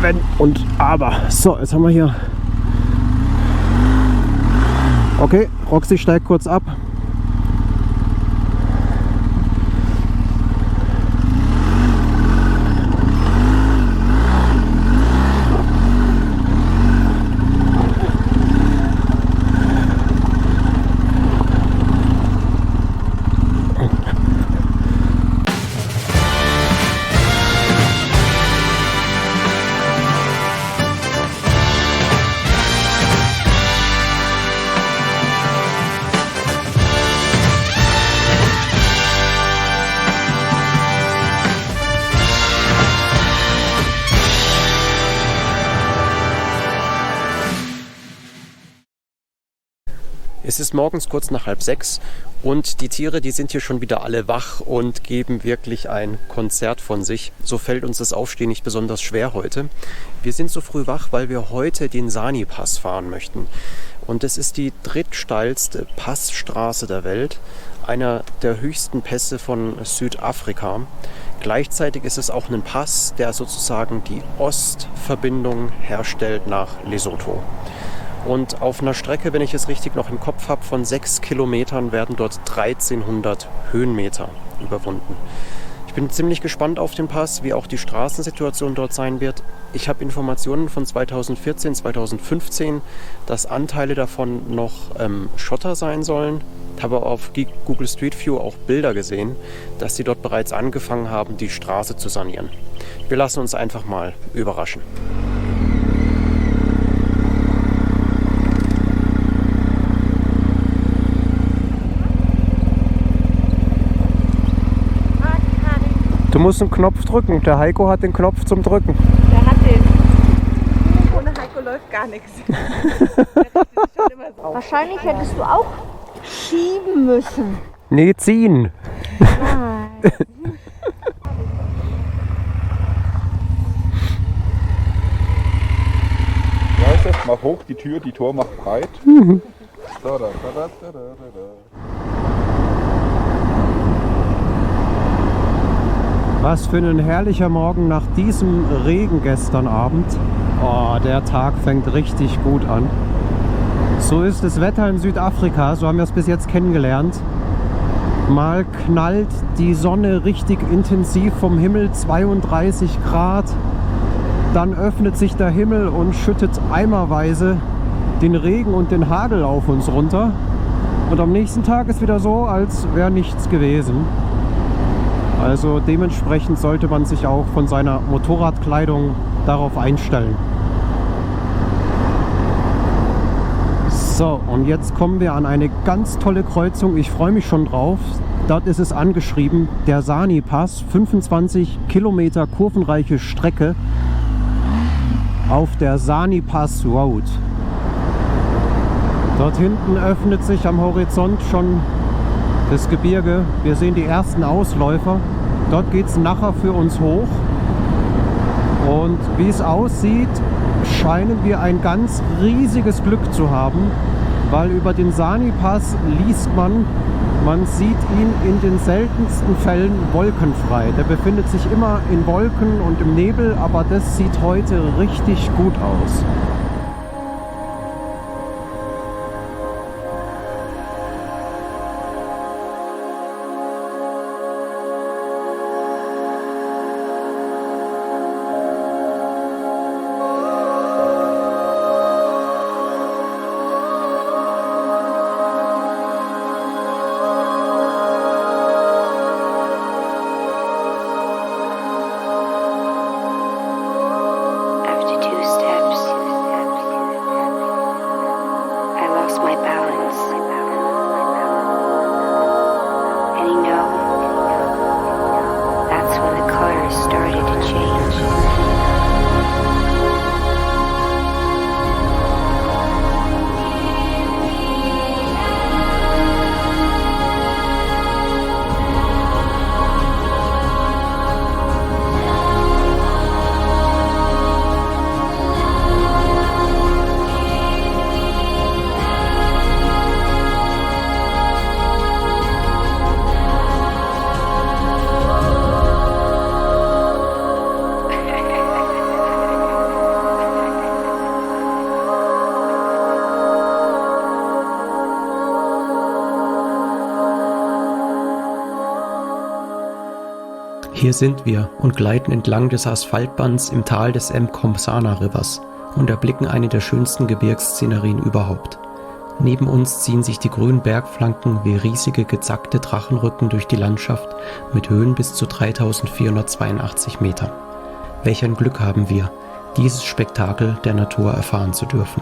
Wenn und aber. So, jetzt haben wir hier. Okay, Roxy steigt kurz ab. Es ist morgens kurz nach 5:30 und die Tiere, die sind hier schon wieder alle wach und geben wirklich ein Konzert von sich. So fällt uns das Aufstehen nicht besonders schwer heute. Wir sind so früh wach, weil wir heute den Sani-Pass fahren möchten. Und es ist die drittsteilste Passstraße der Welt, einer der höchsten Pässe von Südafrika. Gleichzeitig ist es auch ein Pass, der sozusagen die Ostverbindung herstellt nach Lesotho. Und auf einer Strecke, wenn ich es richtig noch im Kopf habe, von 6 Kilometern werden dort 1300 Höhenmeter überwunden. Ich bin ziemlich gespannt auf den Pass, wie auch die Straßensituation dort sein wird. Ich habe Informationen von 2014, 2015, dass Anteile davon noch Schotter sein sollen. Ich habe auf Google Street View auch Bilder gesehen, dass sie dort bereits angefangen haben, die Straße zu sanieren. Wir lassen uns einfach mal überraschen. Du musst einen Knopf drücken. Der Heiko hat den Knopf zum Drücken. Der hat den. Ohne Heiko läuft gar nichts. Wahrscheinlich hättest du auch schieben müssen. Nee, ziehen. Nein. Ja, ist das? Mach hoch die Tür, die Tor macht breit. Da, da, da, da, da, da. Was für ein herrlicher Morgen nach diesem Regen gestern Abend. Oh, der Tag fängt richtig gut an. So ist das Wetter in Südafrika, so haben wir es bis jetzt kennengelernt. Mal knallt die Sonne richtig intensiv vom Himmel, 32 Grad. Dann öffnet sich der Himmel und schüttet eimerweise den Regen und den Hagel auf uns runter. Und am nächsten Tag ist wieder so, als wäre nichts gewesen. Also dementsprechend sollte man sich auch von seiner Motorradkleidung darauf einstellen. So, und jetzt kommen wir an eine ganz tolle Kreuzung. Ich freue mich schon drauf. Dort ist es angeschrieben, der Sani-Pass, 25 Kilometer kurvenreiche Strecke auf der Sani-Pass Road. Dort hinten öffnet sich am Horizont schon das Gebirge. Wir sehen die ersten Ausläufer. Dort geht es nachher für uns hoch. Und wie es aussieht, scheinen wir ein ganz riesiges Glück zu haben, weil über den Sani-Pass liest man sieht ihn in den seltensten Fällen wolkenfrei. Der befindet sich immer in Wolken und im Nebel, aber das sieht heute richtig gut aus. Hier sind wir und gleiten entlang des Asphaltbands im Tal des Mkompsana Rivers und erblicken eine der schönsten Gebirgsszenerien überhaupt. Neben uns ziehen sich die grünen Bergflanken wie riesige gezackte Drachenrücken durch die Landschaft mit Höhen bis zu 3482 Metern. Welch ein Glück haben wir, dieses Spektakel der Natur erfahren zu dürfen.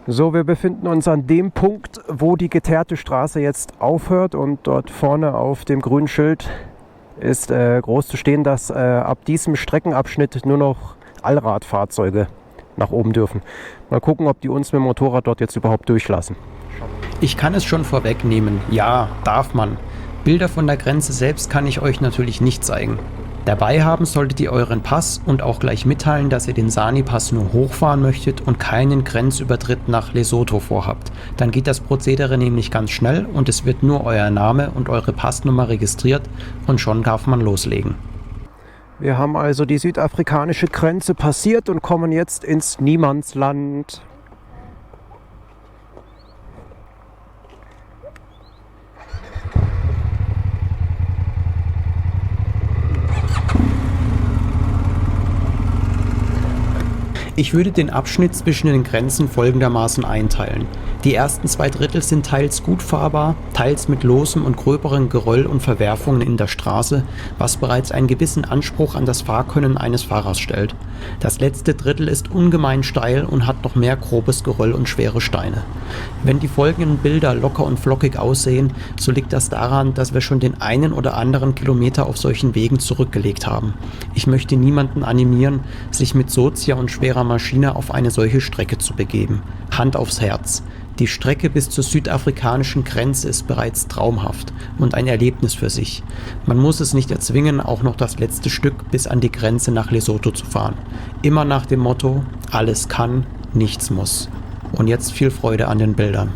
So, wir befinden uns an dem Punkt, wo die geteerte Straße jetzt aufhört, und dort vorne auf dem grünen Schild ist groß zu stehen, dass ab diesem Streckenabschnitt nur noch Allradfahrzeuge nach oben dürfen. Mal gucken, ob die uns mit dem Motorrad dort jetzt überhaupt durchlassen. Ich kann es schon vorwegnehmen, ja, darf man. Bilder von der Grenze selbst kann ich euch natürlich nicht zeigen. Dabei haben solltet ihr euren Pass und auch gleich mitteilen, dass ihr den Sani-Pass nur hochfahren möchtet und keinen Grenzübertritt nach Lesotho vorhabt. Dann geht das Prozedere nämlich ganz schnell und es wird nur euer Name und eure Passnummer registriert und schon darf man loslegen. Wir haben also die südafrikanische Grenze passiert und kommen jetzt ins Niemandsland. Ich würde den Abschnitt zwischen den Grenzen folgendermaßen einteilen. Die ersten 2/3 sind teils gut fahrbar, teils mit losem und gröberem Geröll und Verwerfungen in der Straße, was bereits einen gewissen Anspruch an das Fahrkönnen eines Fahrers stellt. Das letzte Drittel ist ungemein steil und hat noch mehr grobes Geröll und schwere Steine. Wenn die folgenden Bilder locker und flockig aussehen, so liegt das daran, dass wir schon den einen oder anderen Kilometer auf solchen Wegen zurückgelegt haben. Ich möchte niemanden animieren, sich mit Sozia und schwerer Maschine auf eine solche Strecke zu begeben. Hand aufs Herz. Die Strecke bis zur südafrikanischen Grenze ist bereits traumhaft und ein Erlebnis für sich. Man muss es nicht erzwingen, auch noch das letzte Stück bis an die Grenze nach Lesotho zu fahren. Immer nach dem Motto, alles kann, nichts muss. Und jetzt viel Freude an den Bildern.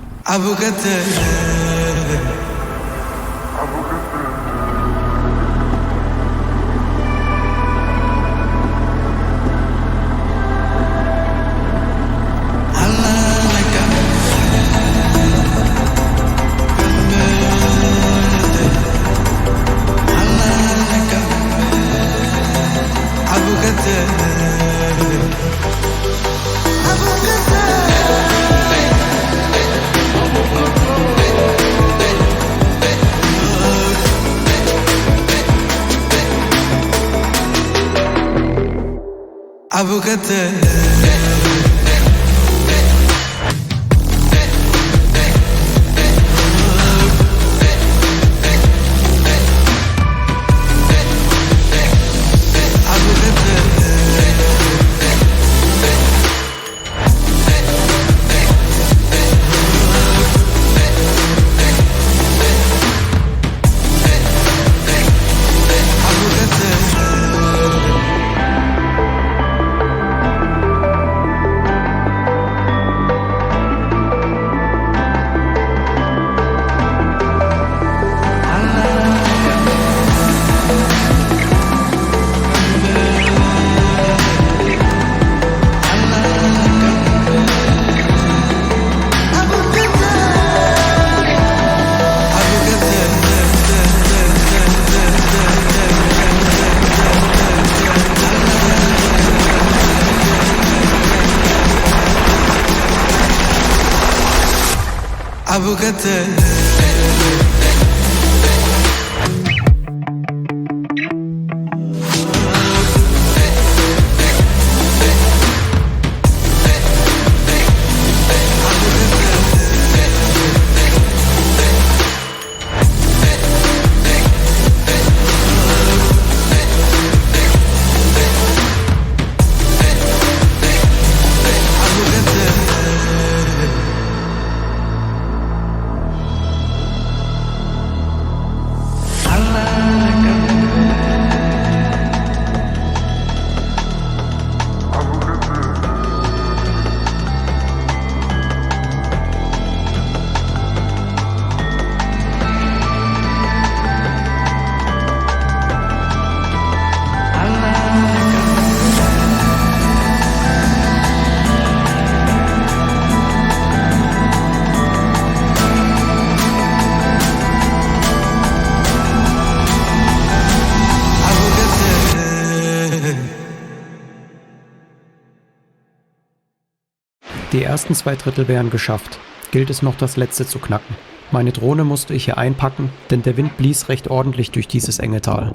Die ersten 2/3 wären geschafft. Gilt es noch, das letzte zu knacken. Meine Drohne musste ich hier einpacken, denn der Wind blies recht ordentlich durch dieses enge Tal.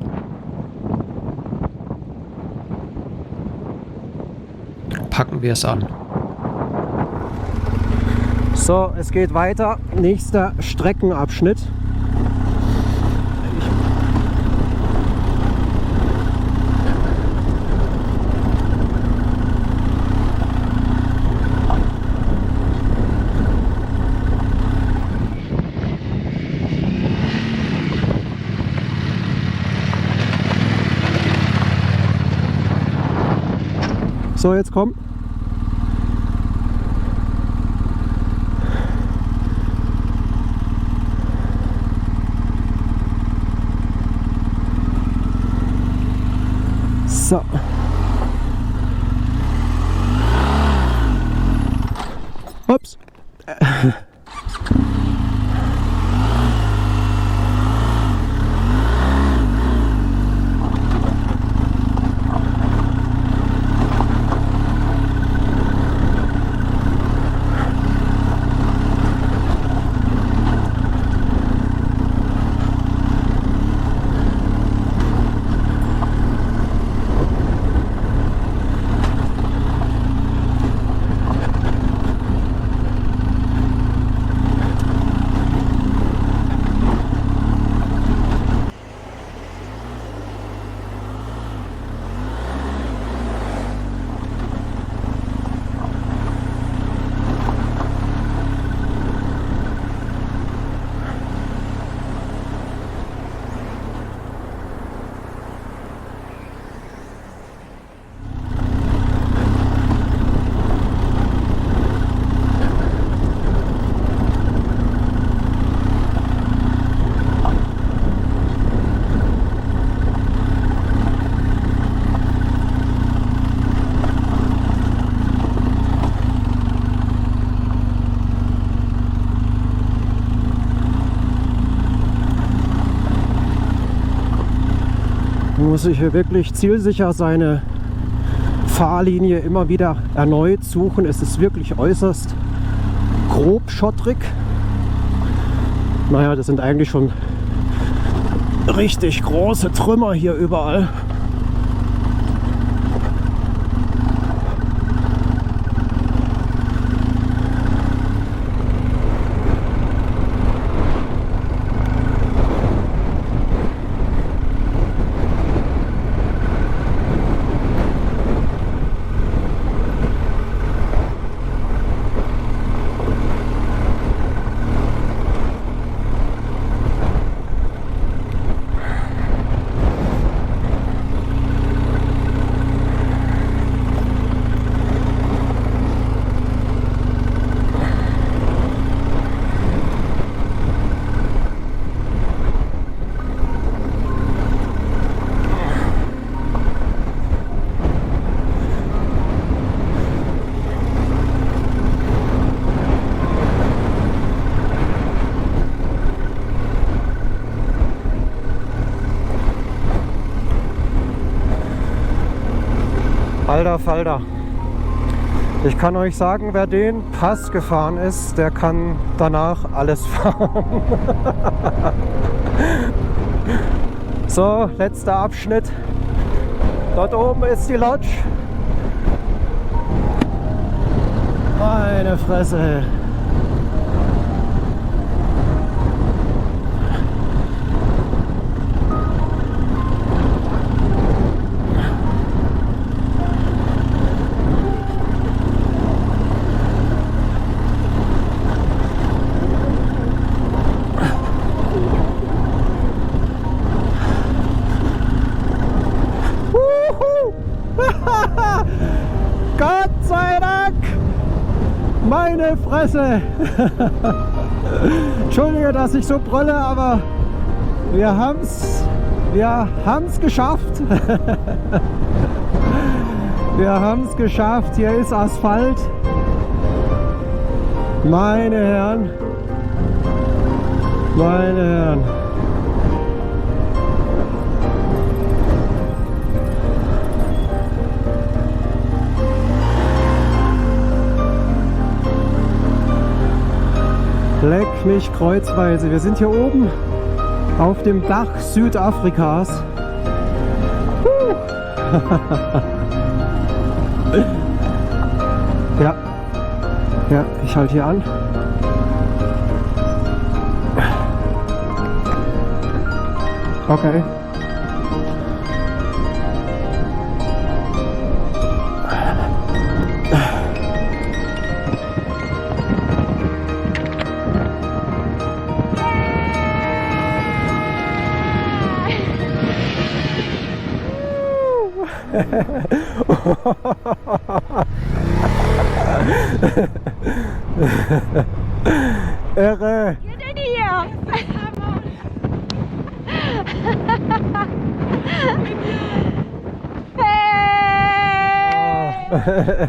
Packen wir es an. So, es geht weiter. Nächster Streckenabschnitt. So, jetzt komm. So. Ups. Muss ich hier wirklich zielsicher seine Fahrlinie immer wieder erneut suchen. Es ist wirklich äußerst grob schottrig. Naja, das sind eigentlich schon richtig große Trümmer hier überall. Alter Falter. Ich kann euch sagen, wer den Pass gefahren ist, der kann danach alles fahren. So, letzter Abschnitt. Dort oben ist die Lodge. Meine Fresse. Gott sei Dank! Meine Fresse! Entschuldige, dass ich so brülle, aber wir haben's geschafft. Wir haben's geschafft. Hier ist Asphalt. Meine Herren. Meine Herren. Leck mich kreuzweise. Wir sind hier oben auf dem Dach Südafrikas. Ja, ich halte hier an. Okay. Irre. Ihr denn hier? Hey!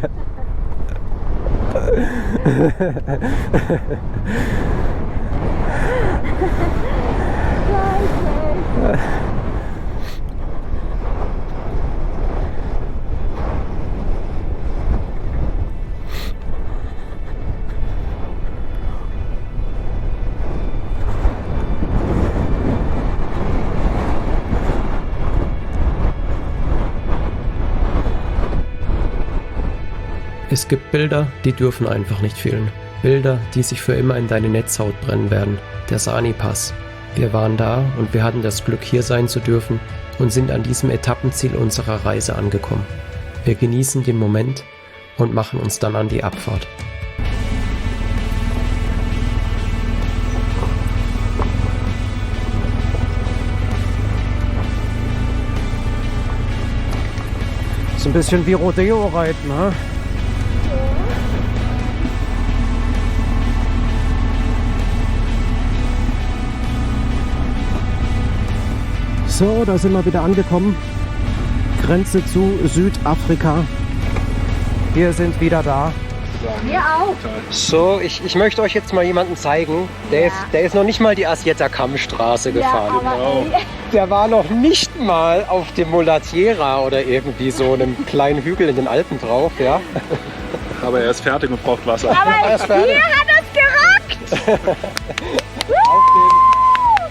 Es gibt Bilder, die dürfen einfach nicht fehlen. Bilder, die sich für immer in deine Netzhaut brennen werden. Der Sani-Pass. Wir waren da und wir hatten das Glück, hier sein zu dürfen und sind an diesem Etappenziel unserer Reise angekommen. Wir genießen den Moment und machen uns dann an die Abfahrt. So ein bisschen wie Rodeo-Reiten, ne? So, da sind wir wieder angekommen. Grenze zu Südafrika. Wir sind wieder da. Wir auch. So, ich möchte euch jetzt mal jemanden zeigen. Der ist noch nicht mal die Asieta-Kamm-Straße gefahren. Der war noch nicht mal auf dem Mulatiera oder irgendwie so einem kleinen Hügel in den Alpen drauf, ja. Aber er ist fertig und braucht Wasser. Aber hier hat es gerockt. Auf dem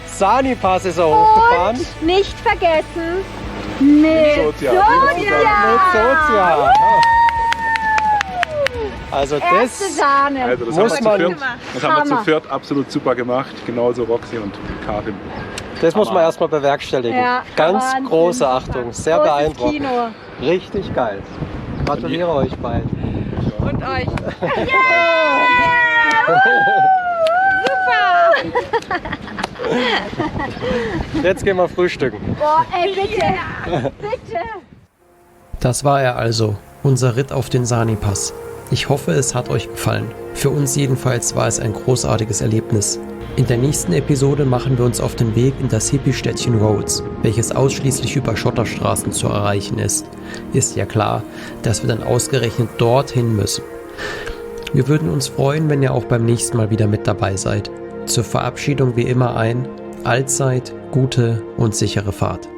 Sani-Pass ist er hochgefahren. Und nicht vergessen, mit Sozial. Sozial. Also Erste das Sahne. Also das Muss haben man- wir zu viert, das haben wir zu viert absolut super gemacht. Genauso Roxy und Karin. Das muss man erstmal bewerkstelligen. Ja, Ganz Wahnsinn. große Achtung, sehr Großes beeindruckend. Kino. Richtig geil. Gratuliere euch beiden. Und euch. Jetzt gehen wir frühstücken. Boah, ey, bitte. Bitte. Das war er also, unser Ritt auf den Sani-Pass. Ich hoffe, es hat euch gefallen. Für uns jedenfalls war es ein großartiges Erlebnis. In der nächsten Episode machen wir uns auf den Weg in das Hippie-Städtchen Rhodes, welches ausschließlich über Schotterstraßen zu erreichen ist. Ist ja klar, dass wir dann ausgerechnet dorthin müssen. Wir würden uns freuen, wenn ihr auch beim nächsten Mal wieder mit dabei seid. Zur Verabschiedung wie immer ein allzeit gute und sichere Fahrt.